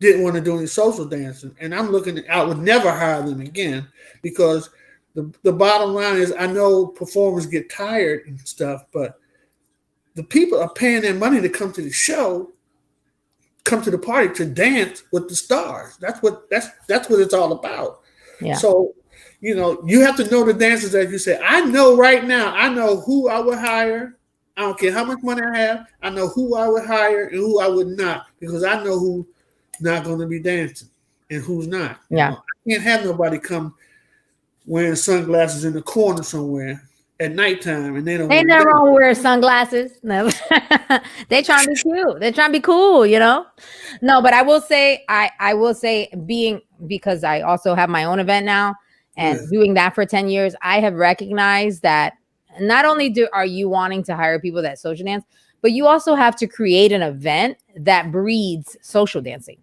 didn't want to do any social dancing. And I would never hire them again, because the bottom line is, I know performers get tired and stuff, but the people are paying their money to come to the show, come to the party to dance with the stars. That's what it's all about. Yeah. So, you have to know the dancers, as you say. I know right now, I know who I would hire. I don't care how much money I have. I know who I would hire and who I would not, because I know who's not going to be dancing and who's not. Yeah. I can't have nobody come wearing sunglasses in the corner somewhere at nighttime and they don't. Ain't nothing wrong with wearing sunglasses. No. They trying to be cute. They're trying to be cool, No, but I will say, because I also have my own event now and doing that for 10 years, I have recognized that not only are you wanting to hire people that social dance, but you also have to create an event that breeds social dancing.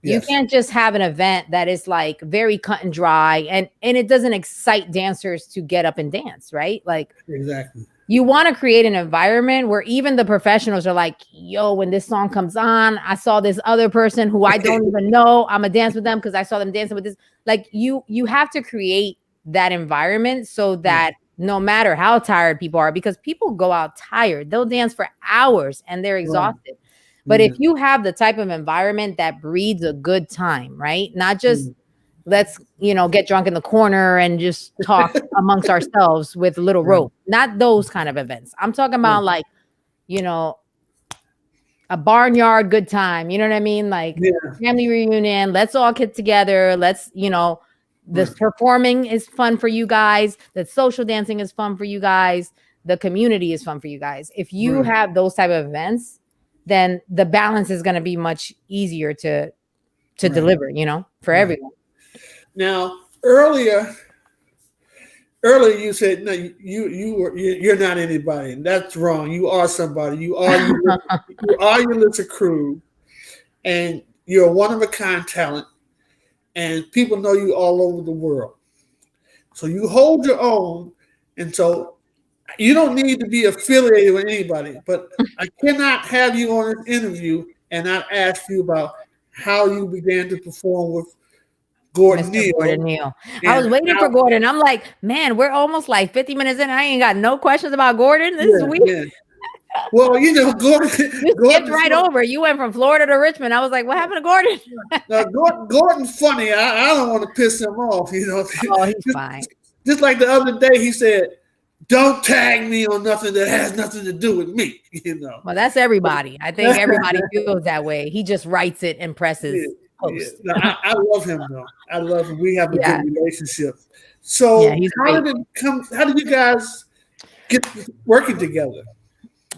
Yes. You can't just have an event that is like very cut and dry and it doesn't excite dancers to get up and dance, right? Like, exactly. You want to create an environment where even the professionals are like, yo, when this song comes on, I saw this other person who I don't even know. I'm gonna dance with them because I saw them dancing with this. Like you have to create that environment so that no matter how tired people are, because people go out tired, they'll dance for hours and they're exhausted. But if you have the type of environment that breeds a good time, right? Not just let's, get drunk in the corner and just talk amongst ourselves with a little rope. Not those kind of events. I'm talking about like, a barnyard good time. You know what I mean? Like family reunion. Let's all get together. Let's, the performing is fun for you guys. The social dancing is fun for you guys. The community is fun for you guys. If you have those type of events, then the balance is going to be much easier to deliver, for everyone. Now, earlier you said, no, you're not anybody, and that's wrong. You are somebody. You are Julissa Cruz, and you're a one-of-a-kind talent, and people know you all over the world. So you hold your own, and so you don't need to be affiliated with anybody, but I cannot have you on an interview and not ask you about how you began to perform with Gordon Neal. I was waiting for Gordon. I'm like, man, we're almost like 50 minutes in. I ain't got no questions about Gordon. This is weird. Yeah. Well, Gordon. You skipped right over. You went from Florida to Richmond. I was like, what happened to Gordon? Gordon's funny. I don't want to piss him off. Oh, he's fine. Just like the other day, he said, don't tag me on nothing that has nothing to do with me, Well, that's everybody. I think everybody feels that way. He just writes it and presses post. No, I love him, though. I love him. We have a good relationship. So how did you guys get working together?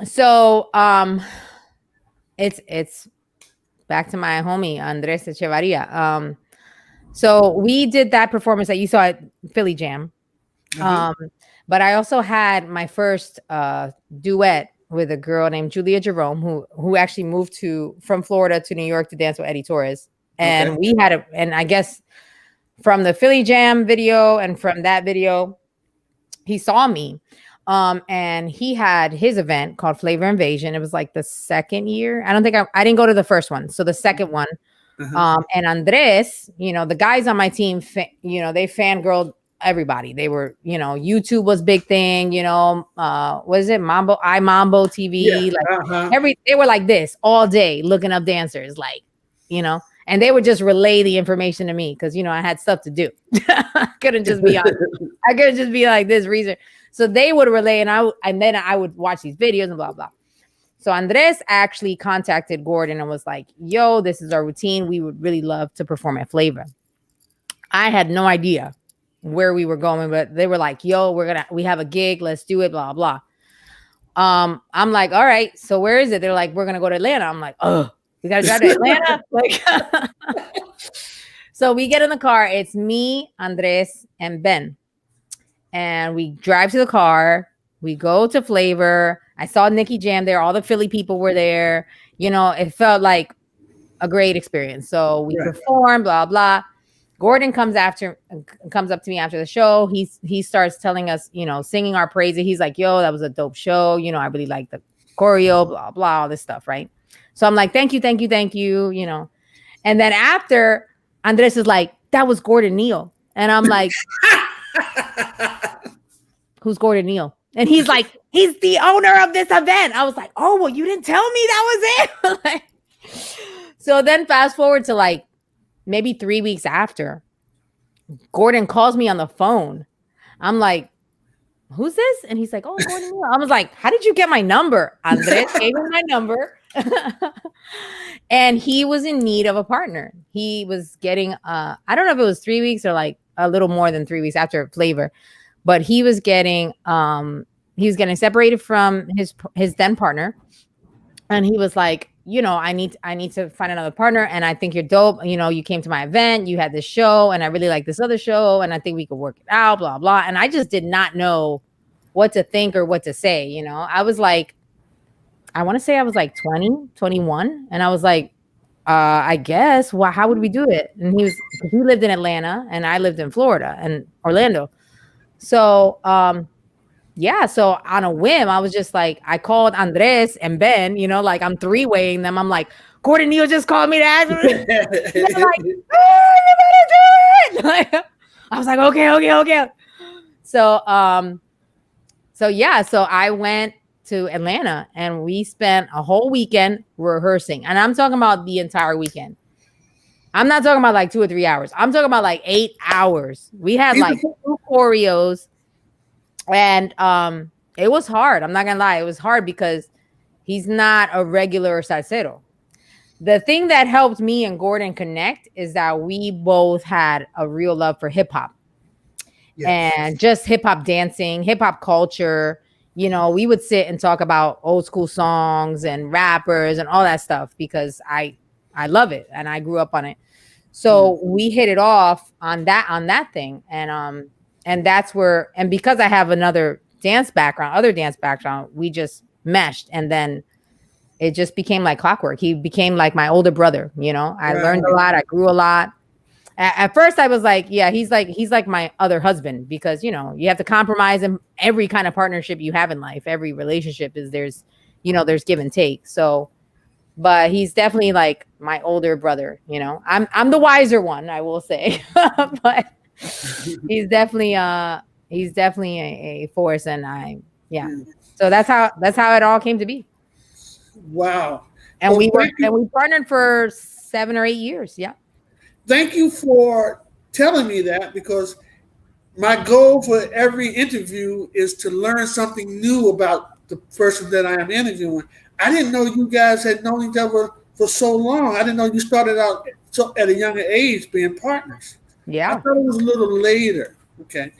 So it's back to my homie, Andres Echevarria. So we did that performance that you saw at Philly Jam. But I also had my first duet with a girl named Julia Jerome, who actually moved from Florida to New York to dance with Eddie Torres. And we had and I guess from the Philly Jam video and from that video, he saw me. And he had his event called Flavor Invasion. It was like the second year. I don't think I didn't go to the first one. So the second one. And Andres, the guys on my team, they fangirled everybody. They were, YouTube was big thing, was it Mambo TV? They were like this all day looking up dancers, like, and they would just relay the information to me because, I had stuff to do. I couldn't just be like this reason. So they would relay and then I would watch these videos and blah, blah. So Andres actually contacted Gordon and was like, yo, this is our routine. We would really love to perform at Flavor. I had no idea where we were going, but they were like, yo, we have a gig. Let's do it. Blah, blah. I'm like, all right. So where is it? They're like, we're going to go to Atlanta. I'm like, oh, we got to drive to Atlanta. So we get in the car. It's me, Andres, and Ben. And we drive to the car. We go to Flavor. I saw Nikki Jam there. All the Philly people were there. It felt like a great experience. So we performed, blah, blah. Gordon comes up to me after the show. He starts telling us, singing our praises. He's like, yo, that was a dope show. I really like the choreo, blah, blah, all this stuff, right? So I'm like, thank you. And then after, Andres is like, that was Gordon Neal. And I'm like, who's Gordon Neal? And he's like, he's the owner of this event. I was like, oh, well, you didn't tell me that was it. So then fast forward to like maybe 3 weeks after, Gordon calls me on the phone. I'm like, who's this? And he's like, oh, Gordon. I was like, how did you get my number? Andres gave me my number. And he was in need of a partner. He was getting, I don't know if it was 3 weeks or like a little more than 3 weeks after Flavor, but he was getting separated from his then partner. And he was like, I need to find another partner. And I think you're dope. You came to my event, you had this show, and I really like this other show. And I think we could work it out, blah, blah. And I just did not know what to think or what to say. I was like, I want to say I was like 20, 21. And I was like, I guess, well, how would we do it? And he lived in Atlanta and I lived in Florida and Orlando. So, yeah, so on a whim, I was just like, I called Andres and Ben, like I'm three-waying them. I'm like, Gordon Neal just called me to ask me. They're like, oh, you better do it. Like, I was like, okay. So I went to Atlanta and we spent a whole weekend rehearsing. And I'm talking about the entire weekend. I'm not talking about like 2 or 3 hours. I'm talking about like 8 hours. We had like 2 choreos. And it was hard. I'm not gonna lie, it was hard because he's not a regular salsero. The thing that helped me and Gordon connect is that we both had a real love for hip hop. Yes. And just hip hop dancing, hip hop culture. We would sit and talk about old school songs and rappers and all that stuff because I love it and I grew up on it. So we hit it off on that thing. And that's where, and because I have other dance background, we just meshed. And then it just became like clockwork. He became like my older brother. I learned a lot. I grew a lot. At first I was like, yeah, he's like my other husband because, you have to compromise in every kind of partnership you have in life. Every relationship there's give and take. So, but he's definitely like my older brother. I'm the wiser one, I will say, but he's definitely a force. And so that's how it all came to be. Wow. And we partnered for 7 or 8 years. Yeah. Thank you for telling me that, because my goal for every interview is to learn something new about the person that I am interviewing. I didn't know you guys had known each other for so long. I didn't know you started out at a younger age being partners. Yeah. I thought it was a little later. Okay.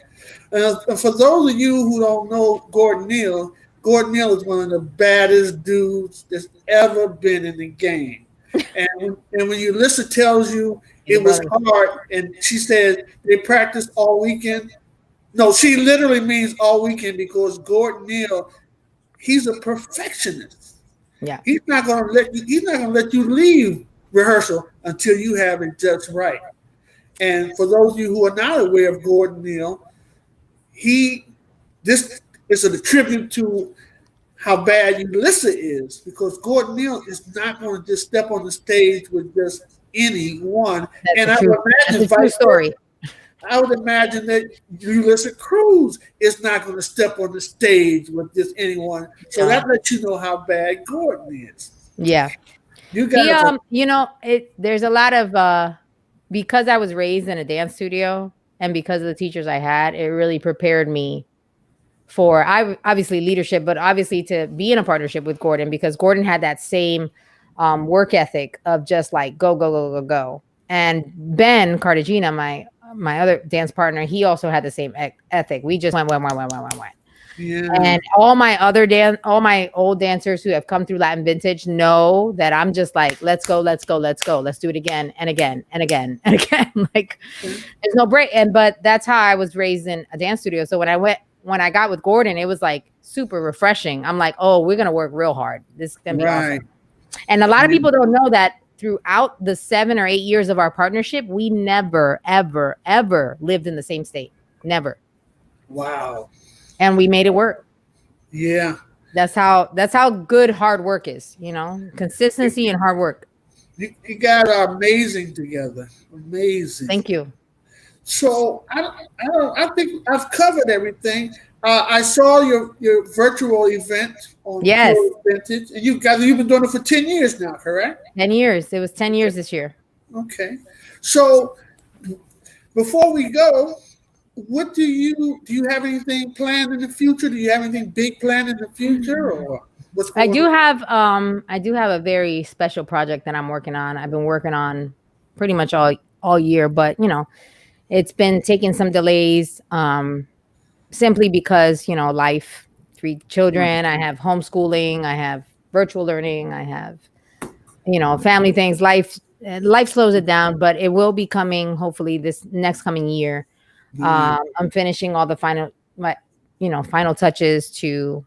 For those of you who don't know Gordon Neal is one of the baddest dudes that's ever been in the game. And when Julissa tells you it was hard, and she said they practiced all weekend. No, she literally means all weekend, because Gordon Neal, he's a perfectionist. Yeah. He's not gonna let you leave rehearsal until you have it just right. And for those of you who are not aware of Gordon Neal, this is a tribute to how bad Julissa is, because Gordon Neal is not going to just step on the stage with just anyone. That's a true story. I would imagine that Julissa Cruz is not going to step on the stage with just anyone. So that lets you know how bad Gordon is. Yeah. There's a lot of because I was raised in a dance studio and because of the teachers I had, it really prepared me for obviously leadership, but obviously to be in a partnership with Gordon, because Gordon had that same work ethic of just like go. And Ben Cartagena, my other dance partner, he also had the same ethic. We just went. Yeah. And all my old dancers who have come through Latin Vintage know that I'm just like, let's go. Let's do it again and again and again and again. Like there's no break. But that's how I was raised in a dance studio. So when I got with Gordon, it was like super refreshing. I'm like, oh, we're gonna work real hard. This is gonna be awesome. And a lot of people don't know that throughout the 7 or 8 years of our partnership, we never, ever, ever lived in the same state. Never. Wow. And we made it work. Yeah. That's how good hard work is, consistency and hard work. You guys are amazing together. Amazing. Thank you. So I think I've covered everything, I saw your virtual event on Yes. Pure Vintage, and you've been doing it for 10 years now, correct? 10 years. It was 10 years this year. Okay. So before we go, what do you have anything planned in the future? Do you have anything big planned in the future, or what's going on? I do have a very special project that I'm working on. I've been working on pretty much all year, but it's been taking some delays simply because, life, 3 children, I have homeschooling, I have virtual learning, I have family things. Life slows it down, but it will be coming hopefully this next coming year. I'm finishing all the final touches to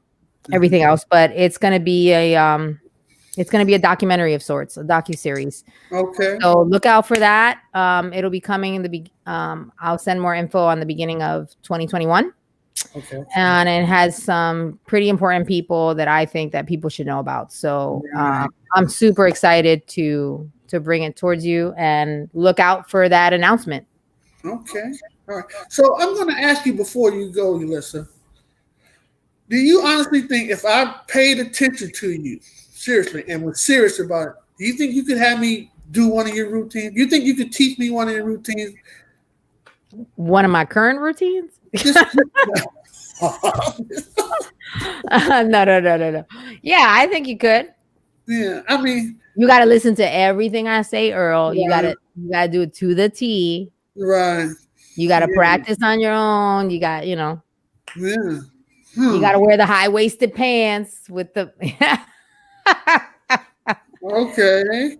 everything else, but it's going to be a documentary of sorts, a docuseries. Okay. So look out for that. It'll be coming in I'll send more info on the beginning of 2021. Okay. And it has some pretty important people that I think that people should know about. So I'm super excited to bring it towards you, and look out for that announcement. Okay. All right. So I'm going to ask you before you go, Julissa, do you honestly think if I paid attention to you seriously and was serious about it, do you think you could have me do one of your routines? Do you think you could teach me one of your routines? One of my current routines? No. Yeah, I think you could. Yeah, I mean, you got to listen to everything I say, Earl. Right. You got to do it to the T. Right. You got to practice on your own. You got, Yeah. You got to wear the high-waisted pants with the. Okay.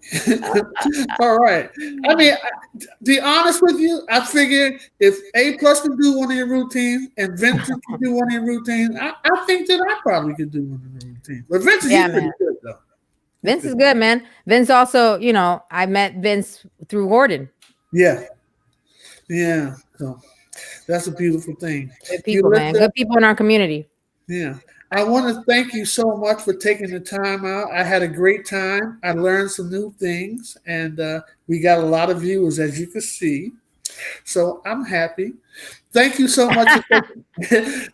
All right. I mean, to be honest with you, I figured if A+ can do one of your routines and Vincent can do one of your routines, I think that I probably could do one of the routines. But Vince is pretty good, though. Vince is good, man. Vince also, I met Vince through Gordon. Yeah. Yeah. So that's a beautiful thing. Good people, man. Good people in our community. Yeah. I want to thank you so much for taking the time out. I had a great time. I learned some new things, and we got a lot of viewers, as you can see. So I'm happy. Thank you so much.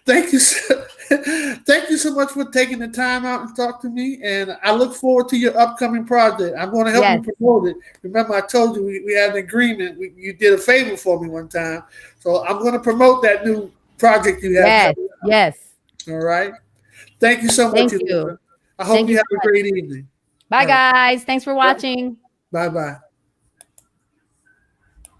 Thank you so much for taking the time out and talk to me. And I look forward to your upcoming project. I'm going to help you promote it. Remember, I told you we had an agreement. You did a favor for me one time. So I'm going to promote that new project you have. Yes. All right. Thank you so much. Thank you. I hope you have a great evening. Bye, guys. Thanks for watching. Bye-bye.